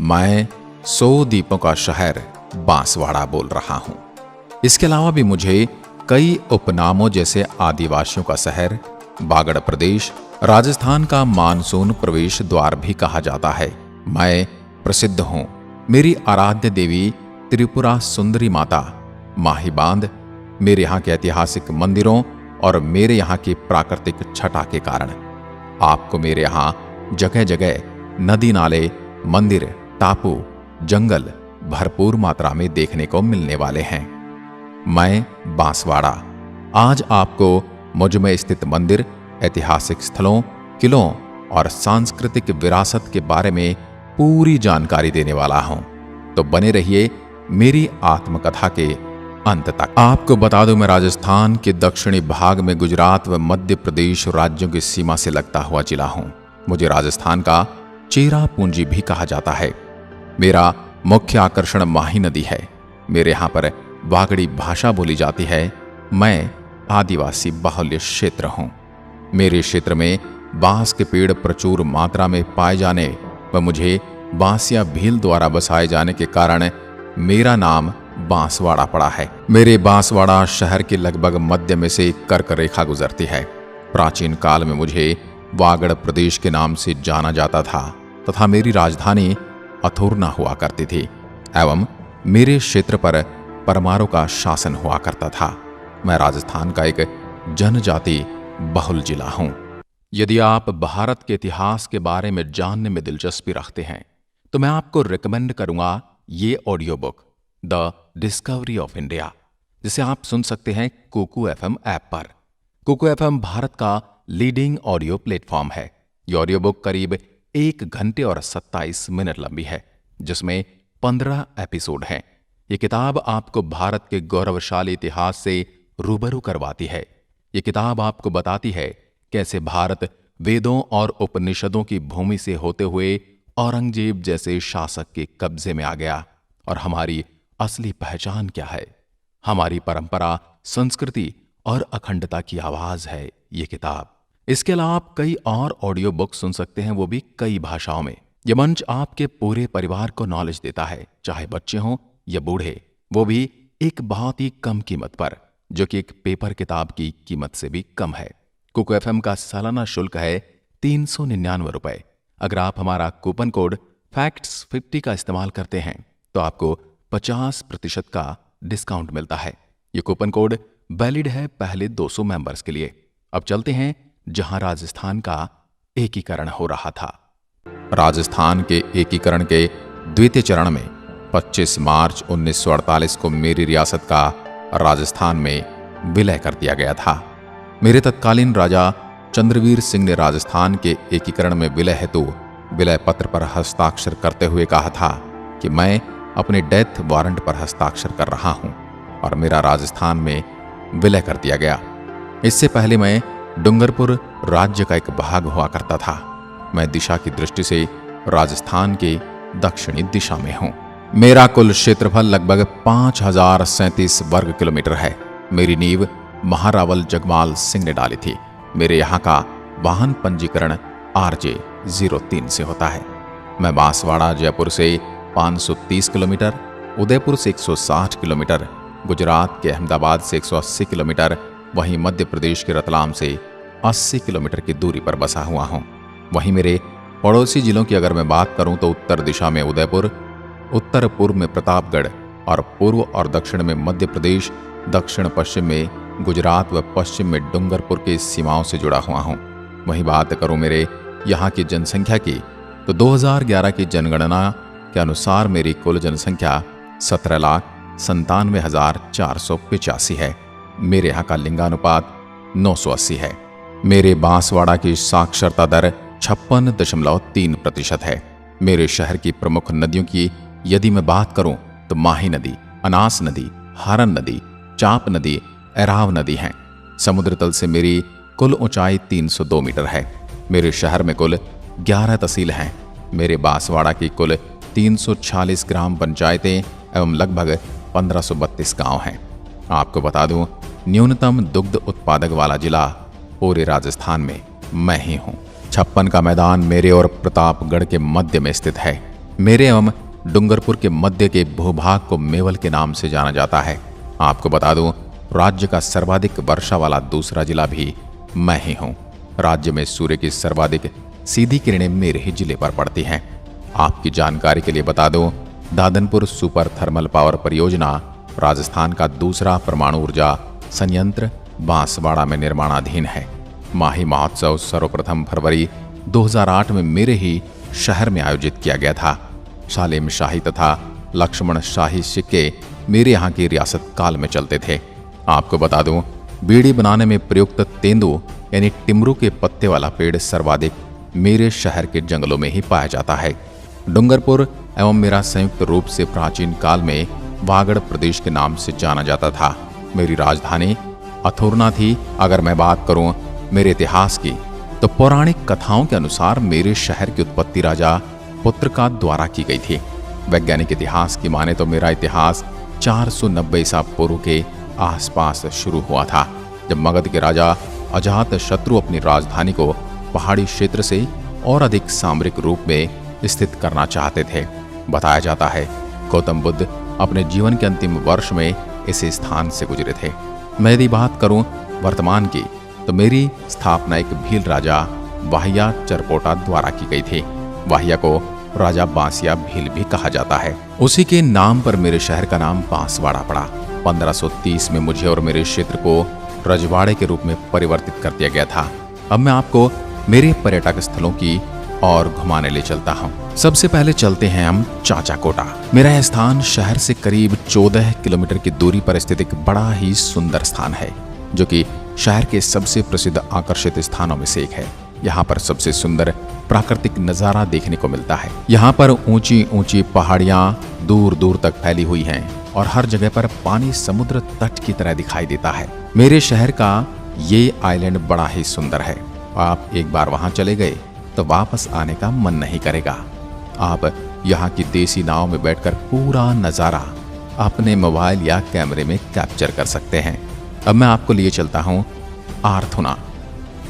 मैं 100 दीपों का शहर बांसवाड़ा बोल रहा हूं। इसके अलावा भी मुझे कई उपनामों जैसे आदिवासियों का शहर, बागड़ प्रदेश, राजस्थान का मानसून प्रवेश द्वार भी कहा जाता है। मैं प्रसिद्ध हूं मेरी आराध्य देवी त्रिपुरा सुंदरी माता, माही बांध, मेरे यहाँ के ऐतिहासिक मंदिरों और मेरे यहाँ की प्राकृतिक छटा के कारण। आपको मेरे यहाँ जगह जगह नदी नाले, मंदिर, टापू, जंगल भरपूर मात्रा में देखने को मिलने वाले हैं। मैं बांसवाड़ा आज आपको मुझ में स्थित मंदिर, ऐतिहासिक स्थलों, किलों और सांस्कृतिक विरासत के बारे में पूरी जानकारी देने वाला हूं। तो बने रहिए मेरी आत्मकथा के अंत तक। आपको बता दूं, मैं राजस्थान के दक्षिणी भाग में गुजरात व मध्य प्रदेश राज्यों की सीमा से लगता हुआ जिला हूं। मुझे राजस्थान का चेरापूंजी भी कहा जाता है। मेरा मुख्य आकर्षण माही नदी है। मेरे यहाँ पर वागड़ी भाषा बोली जाती है। मैं आदिवासी बाहुल्य क्षेत्र हूं। मेरे क्षेत्र में बांस के पेड़ प्रचुर मात्रा में पाए जाने व मुझे बांसिया भील द्वारा बसाए जाने के कारण मेरा नाम बांसवाड़ा पड़ा है। मेरे बांसवाड़ा शहर के लगभग मध्य में से एक कर्क रेखा गुजरती है। प्राचीन काल में मुझे वागड़ प्रदेश के नाम से जाना जाता था तथा मेरी राजधानी अथुर्ना हुआ करती थी एवं मेरे क्षेत्र पर परमारों का शासन हुआ करता था। मैं राजस्थान का एक जनजाति बहुल जिला हूं। यदि आप भारत के इतिहास के बारे में जानने में दिलचस्पी रखते हैं तो मैं आपको रिकमेंड करूंगा ये audio book the discovery of India, जिसे आप सुन सकते हैं कुकू एफएम ऐप पर। कुकू एफएम भारत का लीडिंग ऑडियो प्लेटफॉर्म है। ये ऑडियो बुक करीब 1 घंटे और 27 मिनट लंबी है, जिसमें 15 एपिसोड हैं। ये किताब आपको भारत के गौरवशाली इतिहास से रूबरू करवाती है। ये किताब आपको बताती है कैसे भारत वेदों और उपनिषदों की भूमि से होते हुए औरंगजेब जैसे शासक के कब्जे में आ गया और हमारी असली पहचान क्या है। हमारी परंपरा, संस्कृति और अखंडता की आवाज है ये किताब। इसके अलावा आप कई और ऑडियो बुक सुन सकते हैं, वो भी कई भाषाओं में। यह मंच आपके पूरे परिवार को नॉलेज देता है, चाहे बच्चे हों या बूढ़े, वो भी एक बहुत ही कम कीमत पर, जो कि एक पेपर किताब की कीमत से भी कम है। कुकू एफएम का सालाना शुल्क है 399 रुपए। अगर आप हमारा कूपन कोड FACTS50 का इस्तेमाल करते हैं तो आपको 50% का डिस्काउंट मिलता है। ये कूपन कोड वैलिड है पहले 200 मेंबर्स के लिए। अब चलते हैं जहां राजस्थान का एकीकरण हो रहा था। राजस्थान के एकीकरण के द्वितीय चरण में 25 मार्च 1948 को मेरी रियासत का राजस्थान में विलय कर दिया गया था। मेरे तत्कालीन राजा चंद्रवीर सिंह ने राजस्थान के एकीकरण में विलय हेतु विलय पत्र पर हस्ताक्षर करते हुए कहा था कि मैं अपने डेथ वारंट पर हस्ताक्षर कर रहा हूं और मेरा राजस्थान में विलय कर दिया गया। इससे पहले मैं डूंगरपुर राज्य का एक भाग हुआ करता था। मैं दिशा की दृष्टि से राजस्थान के दक्षिणी दिशा में हूं। मेरा कुल क्षेत्रफल लगभग 5037 वर्ग किलोमीटर है। मेरी नींव महारावल जगमाल सिंह ने डाली थी। मेरे यहाँ का वाहन पंजीकरण RJ 03 से होता है। मैं बांसवाड़ा जयपुर से 530 किलोमीटर, उदयपुर से 160 किलोमीटर, गुजरात के अहमदाबाद से 180 किलोमीटर, वहीं मध्य प्रदेश के रतलाम से 80 किलोमीटर की दूरी पर बसा हुआ हूँ। वहीं मेरे पड़ोसी जिलों की अगर मैं बात करूं तो उत्तर दिशा में उदयपुर, उत्तर पूर्व में प्रतापगढ़ और पूर्व और दक्षिण में मध्य प्रदेश, दक्षिण पश्चिम में गुजरात व पश्चिम में डूंगरपुर की सीमाओं से जुड़ा हुआ हूँ। वहीं बात करूं मेरे यहाँ की जनसंख्या की तो 2011 की जनगणना के अनुसार मेरी कुल जनसंख्या 17,97,485 है। मेरे यहाँ का लिंगानुपात 980 है। मेरे बांसवाड़ा की साक्षरता दर 56.3% है। मेरे शहर की प्रमुख नदियों की यदि मैं बात करूं तो माही नदी, अनास नदी, हारन नदी, चांप नदी, एराव नदी हैं। समुद्र तल से मेरी कुल ऊंचाई 302 मीटर है। मेरे शहर में कुल 11 तहसील हैं। मेरे बांसवाड़ा की कुल 346 ग्राम पंचायतें एवं लगभग 1532 गांव हैं। आपको बता दूं, न्यूनतम दुग्ध उत्पादक वाला जिला पूरे राजस्थान में मैं ही हूं। 56 का मैदान मेरे और प्रतापगढ़ के मध्य में स्थित है। मेरे एवं डूंगरपुर के मध्य के भूभाग को मेवल के नाम से जाना जाता है। आपको बता दूं, राज्य का सर्वाधिक वर्षा वाला दूसरा जिला भी मैं ही हूं। राज्य में सूर्य की सर्वाधिक सीधी किरणें मेरे ही जिले पर पड़ती हैं। आपकी जानकारी के लिए बता दूं, दादनपुर सुपर थर्मल पावर परियोजना राजस्थान का दूसरा परमाणु ऊर्जा संयंत्र बांसवाड़ा में निर्माणाधीन है। माही महोत्सव सर्वप्रथम फरवरी 2008 में मेरे ही शहर में आयोजित किया गया था। शालिम शाही तथा लक्ष्मण शाही सिक्के मेरे यहाँ की रियासत काल में चलते थे। आपको बता दूं, बीड़ी बनाने में प्रयुक्त तेंदु यानी टिमरू के पत्ते वाला पेड़ सर्वाधिक मेरे शहर के जंगलों में ही पाया जाता है। डूंगरपुर एवं मेरा संयुक्त रूप से प्राचीन काल में वागड़ प्रदेश के नाम से जाना जाता था। मेरी राजधानी अथुरना थी। अगर मैं बात करूं मेरे इतिहास की, तो पौराणिक कथाओं के अनुसार मेरे शहर की उत्पत्ति राजा पुत्रका द्वारा की गई थी। वैज्ञानिक इतिहास की माने तो मेरा इतिहास 490 ईसा पूर्व के आसपास शुरू हुआ था, जब मगध के राजा अजात शत्रु अपनी राजधानी को पहाड़ी क्षेत्र से और अधिक सामरिक रूप में स्थित करना चाहते थे। बताया जाता है गौतम बुद्ध अपने जीवन के अंतिम वर्ष में इस स्थान से गुजरे थे। मैं यदि बात करूं वर्तमान की, तो मेरी स्थापना एक भील राजा वाहिया चरपोटा द्वारा की गई थी। वाहिया को राजा बांसिया भील भी कहा जाता है। उसी के नाम पर मेरे शहर का नाम बांसवाड़ा पड़ा। 1530 में मुझे और मेरे क्षेत्र को रजवाड़े के रूप में परिवर्तित कर दिया गया था। अब मैं आपको मेरे पर्यटक स्थलों की और घुमाने ले चलता हूँ। सबसे पहले चलते हैं हम चाचा कोटा। मेरा यह स्थान शहर से करीब 14 किलोमीटर की दूरी पर स्थित एक बड़ा ही सुंदर स्थान है, जो कि शहर के सबसे प्रसिद्ध आकर्षित स्थानों में से एक है। यहाँ पर सबसे सुंदर प्राकृतिक नजारा देखने को मिलता है। यहाँ पर ऊंची ऊंची पहाड़ियाँ दूर दूर तक फैली हुई हैं और हर जगह पर पानी समुद्र तट की तरह दिखाई देता है। मेरे शहर का ये आइलैंड बड़ा ही सुंदर है। आप एक बार वहाँ चले गए तो वापस आने का मन नहीं करेगा। आप यहाँ की देसी नाव में बैठकर पूरा नजारा अपने मोबाइल या कैमरे में कैप्चर कर सकते हैं। अब मैं आपको लिए चलता हूँ आर्थुना।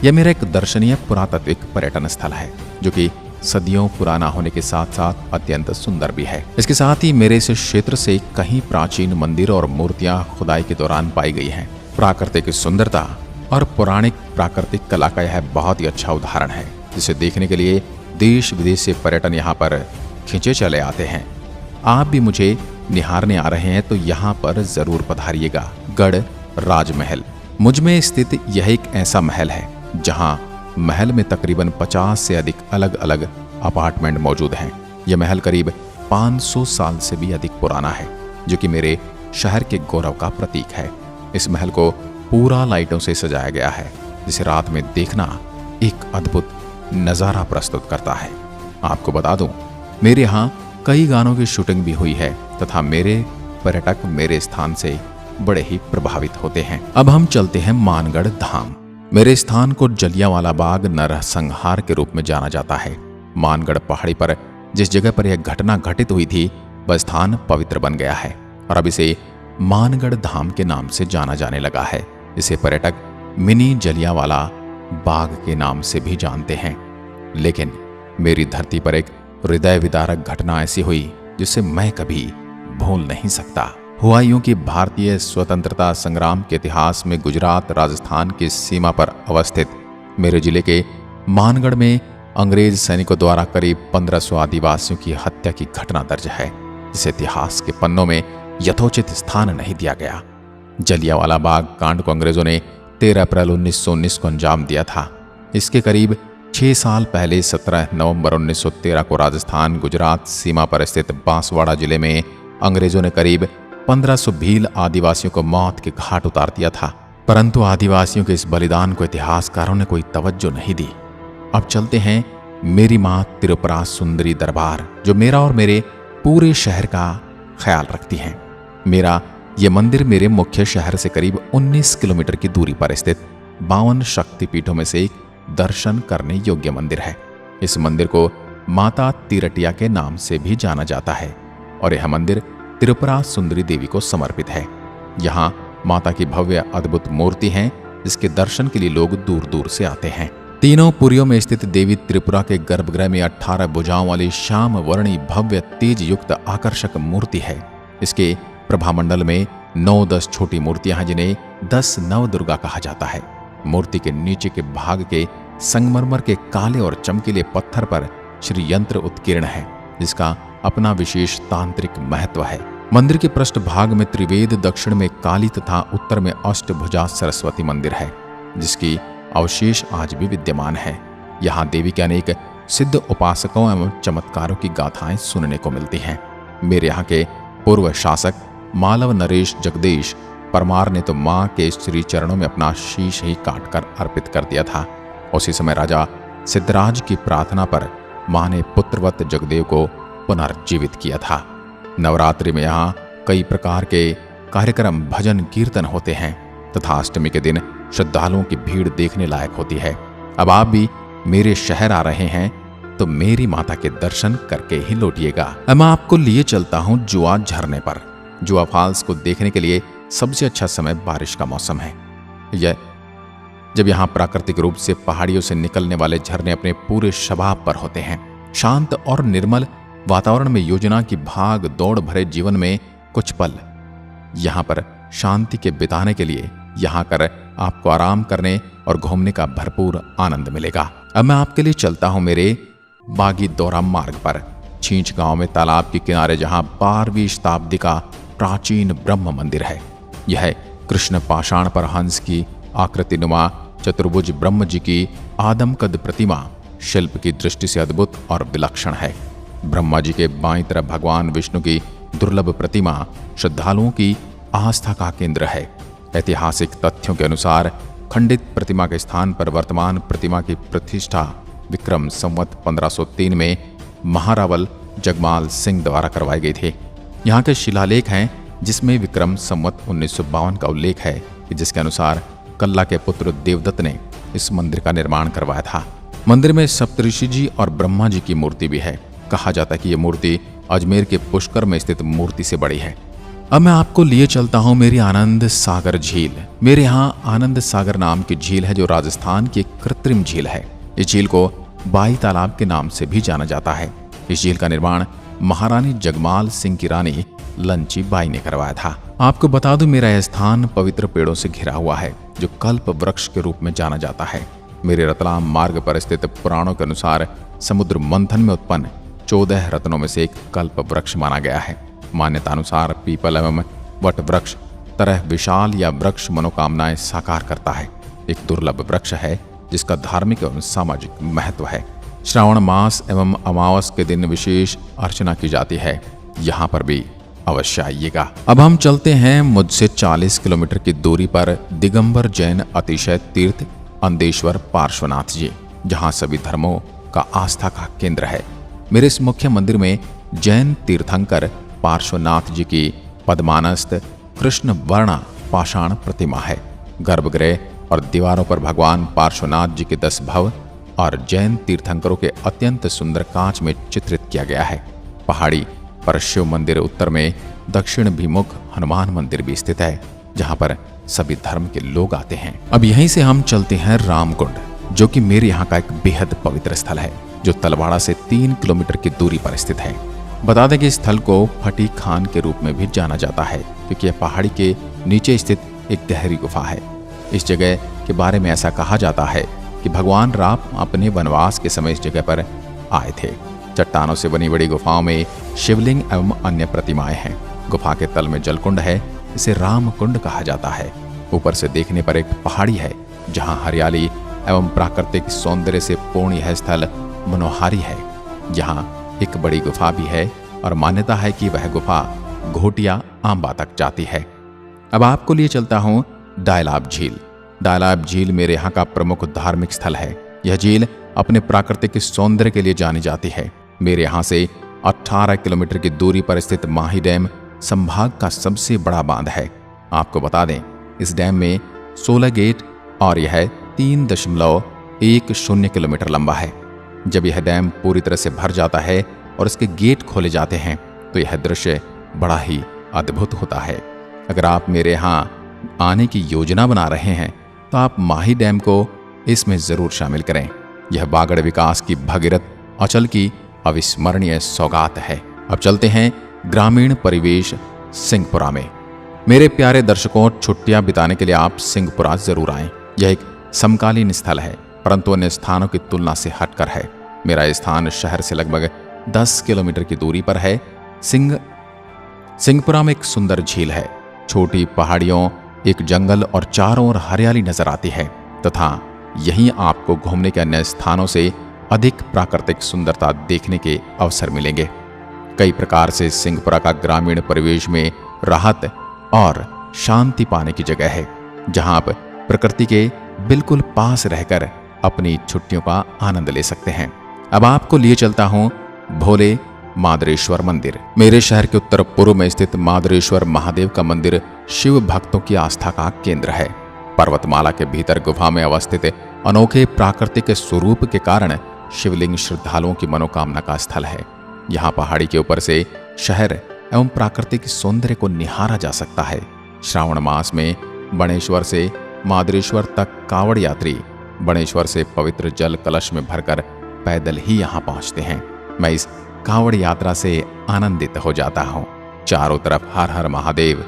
यह मेरा एक दर्शनीय पुरातात्विक पर्यटन स्थल है, जो कि सदियों पुराना होने के साथ साथ अत्यंत सुंदर भी है। इसके साथ ही मेरे इस क्षेत्र से कई प्राचीन मंदिर और मूर्तियां खुदाई के दौरान पाई गई हैं। प्राकृतिक सुंदरता और पौराणिक प्राकृतिक कला का यह बहुत ही अच्छा उदाहरण है, जिसे देखने के लिए देश विदेश से पर्यटन यहाँ पर खींचे चले आते हैं। आप भी मुझे निहारने आ रहे हैं तो यहाँ पर जरूर पधारिएगा। गढ़ राजमहल मुझ में स्थित यह एक ऐसा महल है जहाँ महल में तकरीबन 50 से अधिक अलग अलग अपार्टमेंट मौजूद हैं। यह महल करीब 500 साल से भी अधिक पुराना है, जो कि मेरे शहर के गौरव का प्रतीक है। इस महल को पूरा लाइटों से सजाया गया है, जिसे रात में देखना एक अद्भुत नज़ारा प्रस्तुत करता है। आपको बता दूं, मेरे यहाँ कई गानों की शूटिंग भी हुई है तथा मेरे पर्यटक मेरे स्थान से बड़े ही प्रभावित होते हैं। अब हम चलते हैं मानगढ़ धाम। मेरे स्थान को जलियांवाला बाग नरसंहार के रूप में जाना जाता है। मानगढ़ पहाड़ी पर जिस जगह पर यह घटना घटित हुई थी, वह स्थान पवित्र बन गया है और अब इसे मानगढ़ धाम के नाम से जाना जाने लगा है। इसे पर्यटक मिनी जलियांवाला बाग के नाम से भी जानते हैं। लेकिन मेरी धरती पर एक हृदय विदारक घटना ऐसी हुई जिसे मैं कभी भूल नहीं सकता। हुआ यूं कि भारतीय स्वतंत्रता संग्राम के इतिहास में गुजरात राजस्थान की सीमा पर अवस्थित मेरे जिले के मानगढ़ में अंग्रेज सैनिकों द्वारा करीब 1500 आदिवासियों की हत्या की घटना दर्ज है, जिसे इतिहास के पन्नों में यथोचित स्थान नहीं दिया गया। जलियांवाला बाग कांड को अंग्रेजों ने 13 अप्रैल 1919 को अंजाम दिया था। इसके करीब 6 साल पहले 17 नवंबर 1913 को राजस्थान गुजरात सीमा पर स्थित बांसवाड़ा जिले में अंग्रेजों ने करीब 1500 भील आदिवासियों को मौत के घाट उतार दिया था। परंतु आदिवासियों के इस बलिदान को इतिहासकारों ने कोई तवज्जो नहीं दी। अब चलते हैं मेरी मां त्रिपुरा सुंदरी दरबार, जो मेरा और मेरे पूरे शहर का ख्याल रखती हैं। मेरा ये मंदिर मेरे मुख्य शहर से करीब 19 किलोमीटर की दूरी पर स्थित 52 शक्तिपीठों में से एक दर्शन करने योग्य मंदिर है। इस मंदिर को माता तिरटिया के नाम से भी जाना जाता है और यह मंदिर त्रिपुरा सुंदरी देवी को समर्पित है। यहाँ माता की भव्य अद्भुत मूर्ति है, जिसके दर्शन के लिए लोग दूर दूर से आते हैं। तीनों पुरियों में स्थित देवी त्रिपुरा के गर्भगृह में 18 भुजाओं वाली श्याम वर्णी भव्य तेज युक्त आकर्षक मूर्ति है। इसके प्रभामंडल में 9-10 छोटी मूर्तियां हैं जिन्हें 10 नवदुर्गा कहा जाता है। मूर्ति के नीचे के भाग के संगमरमर के काले और चमकीले पत्थर पर श्री यंत्र उत्कीर्ण है, जिसका अपना विशेष तांत्रिक महत्व है। मंदिर के पृष्ठ भाग में त्रिवेद, दक्षिण में काली तथा उत्तर में अष्टभुजा सरस्वती मंदिर है, जिसकी अवशेष आज भी विद्यमान है। यहाँ देवी के अनेक सिद्ध उपासकों एवं चमत्कारों की गाथाएं सुनने को मिलती हैं। मेरे यहाँ के पूर्व शासक मालव नरेश जगदेश परमार ने तो मां के श्री चरणों में अपना शीश ही काटकर अर्पित कर दिया था। उसी समय राजा सिद्धराज की प्रार्थना पर मां ने पुत्रवत जगदेव को पुनर्जीवित किया था। नवरात्रि में यहाँ कई प्रकार के कार्यक्रम, भजन कीर्तन होते हैं तथा अष्टमी के दिन श्रद्धालुओं की भीड़ देखने लायक होती है। अब आप भी मेरे शहर आ रहे हैं तो मेरी माता के दर्शन करके ही लौटिएगा। अब मैं आपको लिए चलता हूँ जुआ झरने पर। जुआ फॉल्स को देखने के लिए सबसे अच्छा समय बारिश का मौसम है। यह जब यहाँ प्राकृतिक रूप से पहाड़ियों से निकलने वाले झरने अपने पूरे शबाब पर होते हैं। शांत और निर्मल वातावरण में योजना की भाग दौड़ भरे जीवन में कुछ पल यहाँ पर शांति के बिताने के लिए यहाँ कर आपको आराम करने और घूमने का भरपूर आनंद मिलेगा। अब मैं आपके लिए चलता हूँ मेरे बागी दौरा मार्ग पर। छींच गांव में तालाब के किनारे जहाँ 12वीं शताब्दी का प्राचीन ब्रह्म मंदिर है। यह कृष्ण पाषाण पर हंस की आकृतिनुमा चतुर्भुज ब्रह्म जी की आदमकद प्रतिमा शिल्प की दृष्टि से अद्भुत और विलक्षण है। ब्रह्मा जी के बाईं तरफ भगवान विष्णु की दुर्लभ प्रतिमा श्रद्धालुओं की आस्था का केंद्र है। ऐतिहासिक तथ्यों के अनुसार खंडित प्रतिमा के स्थान पर वर्तमान प्रतिमा की प्रतिष्ठा विक्रम संवत 1503 में महारावल जगमाल सिंह द्वारा करवाई गई थी। यहाँ के शिलालेख हैं जिसमें विक्रम संवत 1952 का उल्लेख है कि जिसके अनुसार कल्ला के पुत्र देवदत्त ने इस मंदिर का निर्माण करवाया था। मंदिर में सप्तऋषि जी और ब्रह्मा जी की मूर्ति भी है। कहा जाता है कि यह मूर्ति अजमेर के पुष्कर में स्थित मूर्ति से बड़ी है। अब मैं आपको लिए चलता हूँ मेरी आनंद सागर झील। मेरे यहाँ आनंद सागर नाम की झील है जो राजस्थान की एक कृत्रिम झील है। इस झील को बाई तालाब के नाम से भी जाना जाता है। इस झील का निर्माण महारानी जगमाल सिंह की रानी लंची बाई ने करवाया था। आपको बता दूं मेरा यह स्थान पवित्र पेड़ों से घिरा हुआ है जो कल्प वृक्ष के रूप में जाना जाता है। मेरे रतलाम मार्ग पर स्थित पुराणों के अनुसार समुद्र मंथन में उत्पन्न 14 रत्नों में से एक कल्प वृक्ष माना गया है। मान्यतानुसार पीपल एवं वट वृक्ष तरह विशाल या वृक्ष मनोकामनाएं साकार करता है। एक दुर्लभ वृक्ष है जिसका धार्मिक एवं सामाजिक महत्व है। श्रावण मास एवं अमावस के दिन विशेष अर्चना की जाती है। यहाँ पर भी अवश्य आइएगा। अब हम चलते हैं मुझसे 40 किलोमीटर की दूरी पर दिगंबर जैन अतिशय तीर्थ अंदेश्वर पार्श्वनाथ जी, जहाँ सभी धर्मों का आस्था का केंद्र है। मेरे इस मुख्य मंदिर में जैन तीर्थंकर पार्श्वनाथ जी की पद्मानस्त कृष्ण वर्ण पाषाण प्रतिमा है। गर्भगृह और दीवारों पर भगवान पार्श्वनाथ जी के 10 भव और जैन तीर्थंकरों के अत्यंत सुंदर कांच में चित्रित किया गया है। पहाड़ी पर शिव मंदिर, उत्तर में दक्षिण भिमुख हनुमान मंदिर भी स्थित है जहां पर सभी धर्म के लोग आते हैं। अब यहीं से हम चलते हैं रामकुंड, जो कि मेरे यहाँ का एक बेहद पवित्र स्थल है जो तलवाड़ा से 3 किलोमीटर की दूरी पर स्थित है। बता दें कि इस स्थल को फटी खान के रूप में भी जाना जाता है क्योंकि यह पहाड़ी के नीचे स्थित एक गहरी गुफा है। इस जगह के बारे में ऐसा कहा जाता है कि भगवान राम अपने वनवास के समय इस जगह पर आए थे। चट्टानों से बनी बड़ी गुफाओं में शिवलिंग एवं अन्य प्रतिमाएं हैं। गुफा के तल में जलकुंड है, इसे राम कुंड कहा जाता है। ऊपर से देखने पर एक पहाड़ी है जहां हरियाली एवं प्राकृतिक सौंदर्य से पूर्ण यह स्थल मनोहारी है। यहाँ एक बड़ी गुफा भी है और मान्यता है कि वह गुफा घोटिया आंबा तक जाती है। अब आपको लिए चलता हूँ डायलाब झील। डायलाब झील मेरे यहाँ का प्रमुख धार्मिक स्थल है। यह झील अपने प्राकृतिक सौंदर्य के लिए जानी जाती है। मेरे यहाँ से 18 किलोमीटर की दूरी पर स्थित माही डैम संभाग का सबसे बड़ा बांध है। आपको बता दें इस डैम में 16 गेट और यह 3.10 किलोमीटर लंबा है। जब यह डैम पूरी तरह से भर जाता है और इसके गेट खोले जाते हैं तो यह दृश्य बड़ा ही अद्भुत होता है। अगर आप मेरे यहाँ आने की योजना बना रहे हैं तो आप माही डैम को इसमें जरूर शामिल करें। यह बागड़ विकास की भगीरथ अचल की अविस्मरणीय सौगात है। अब चलते हैं ग्रामीण परिवेश सिंहपुरा में। मेरे प्यारे दर्शकों, छुट्टियां बिताने के लिए आप सिंहपुरा जरूर आएं। यह एक समकालीन स्थल है, परंतु अन्य स्थानों की तुलना से हटकर है। मेरा स्थान शहर से लगभग 10 किलोमीटर की दूरी पर है। सिंहपुरा में एक सुंदर झील है, छोटी पहाड़ियों, एक जंगल और चारों ओर हरियाली नजर आती है तथा यहीं आपको घूमने के अन्य स्थानों से अधिक प्राकृतिक सुंदरता देखने के अवसर मिलेंगे। कई प्रकार से सिंहपुरा का ग्रामीण परिवेश में राहत और शांति पाने की जगह है, जहां आप प्रकृति के बिल्कुल पास रहकर अपनी छुट्टियों का आनंद ले सकते हैं। अब आपको लिए चलता हूं भोले मादरेश्वर मंदिर। मेरे शहर के उत्तर पूर्व में स्थित मादरेश्वर महादेव का मंदिर शिव भक्तों की आस्था का केंद्र है। पर्वतमाला के भीतर गुफा में अवस्थित अनोखे प्राकृतिक स्वरूप के कारण शिवलिंग श्रद्धालुओं की मनोकामना का स्थल है। यहाँ पहाड़ी के ऊपर से शहर एवं प्राकृतिक सौंदर्य को निहारा जा सकता है। श्रावण मास में बणेश्वर से मादरेश्वर तक कांवड़ यात्री बणेश्वर से पवित्र जल कलश में भरकर पैदल ही यहाँ पहुँचते हैं। मैं इस कांवड़ यात्रा से आनंदित हो जाता हूँ। चारों तरफ हर हर महादेव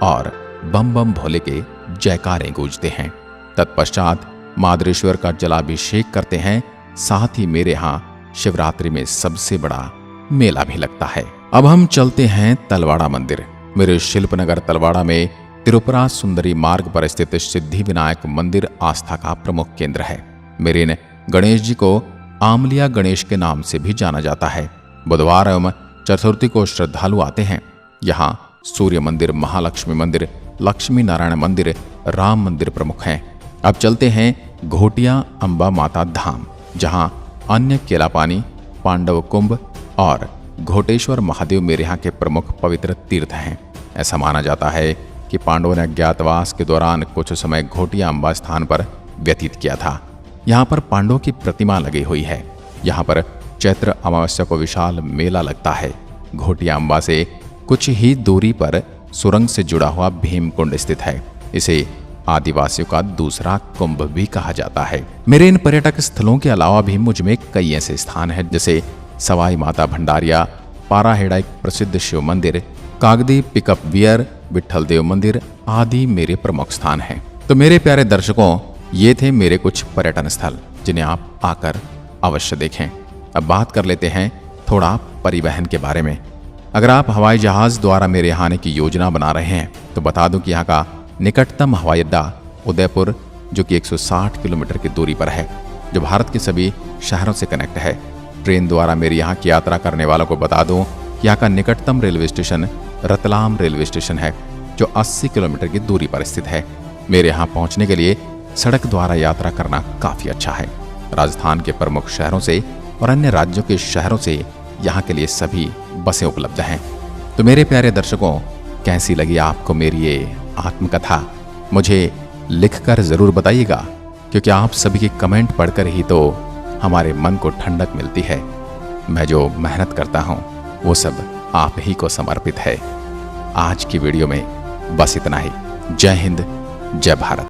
और बम बम भोले के जयकारे गूंजते हैं। तत्पश्चात मादरेश्वर का जलाभिषेक करते हैं। साथ ही मेरे यहाँ शिवरात्रि में सबसे बड़ा मेला भी लगता है। अब हम चलते हैं तलवाड़ा मंदिर। मेरे शिल्पनगर तलवाड़ा में तिरुपरा सुंदरी मार्ग पर स्थित सिद्धि विनायक मंदिर आस्था का प्रमुख केंद्र है। मेरे इन गणेश जी को आमलिया गणेश के नाम से भी जाना जाता है। बुधवार एवं चतुर्थी को श्रद्धालु आते हैं। यहाँ सूर्य मंदिर, महालक्ष्मी मंदिर, लक्ष्मी नारायण मंदिर, राम मंदिर प्रमुख हैं। अब चलते हैं घोटिया अंबा माता धाम, जहाँ अन्य केलापानी, पांडव कुंभ और घोटेश्वर महादेव मेरे यहाँ के प्रमुख पवित्र तीर्थ हैं। ऐसा माना जाता है कि पांडवों ने अज्ञातवास के दौरान कुछ समय घोटिया अंबा स्थान पर व्यतीत किया था। यहाँ पर पांडवों की प्रतिमा लगी हुई है। यहाँ पर चैत्र अमावस्या को विशाल मेला लगता है। घोटिया अंबा से कुछ ही दूरी पर सुरंग से जुड़ा हुआ भीमकुंड स्थित है। इसे आदिवासियों का दूसरा कुंभ भी कहा जाता है। मेरे इन पर्यटक स्थलों के अलावा भी मुझ में कई ऐसे स्थान हैं, जैसे सवाई माता भंडारिया, पाराहेड़ा एक प्रसिद्ध शिव मंदिर, कागदी पिकअप वियर, विठल देव मंदिर आदि मेरे प्रमुख स्थान हैं। तो मेरे प्यारे दर्शकों, ये थे मेरे कुछ पर्यटन स्थल जिन्हें आप आकर अवश्य देखें। अब बात कर लेते हैं थोड़ा परिवहन के बारे में। अगर आप हवाई जहाज द्वारा मेरे यहाँ आने की योजना बना रहे हैं तो बता दूं कि यहाँ का निकटतम हवाई अड्डा उदयपुर, जो कि 160 किलोमीटर की दूरी पर है, जो भारत के सभी शहरों से कनेक्ट है। ट्रेन द्वारा मेरे यहाँ की यात्रा करने वालों को बता दूं कि यहाँ का निकटतम railway station Ratlam railway station है, जो 80 किलोमीटर की दूरी पर स्थित है। मेरे यहाँ पहुँचने के लिए सड़क द्वारा यात्रा करना काफ़ी अच्छा है। राजस्थान के प्रमुख शहरों से और अन्य राज्यों के शहरों से यहाँ के लिए सभी बसें उपलब्ध हैं। तो मेरे प्यारे दर्शकों, कैसी लगी आपको मेरी ये आत्मकथा? मुझे लिखकर ज़रूर बताइएगा, क्योंकि आप सभी के कमेंट पढ़कर ही तो हमारे मन को ठंडक मिलती है। मैं जो मेहनत करता हूँ वो सब आप ही को समर्पित है। आज की वीडियो में बस इतना ही। जय हिंद, जय भारत।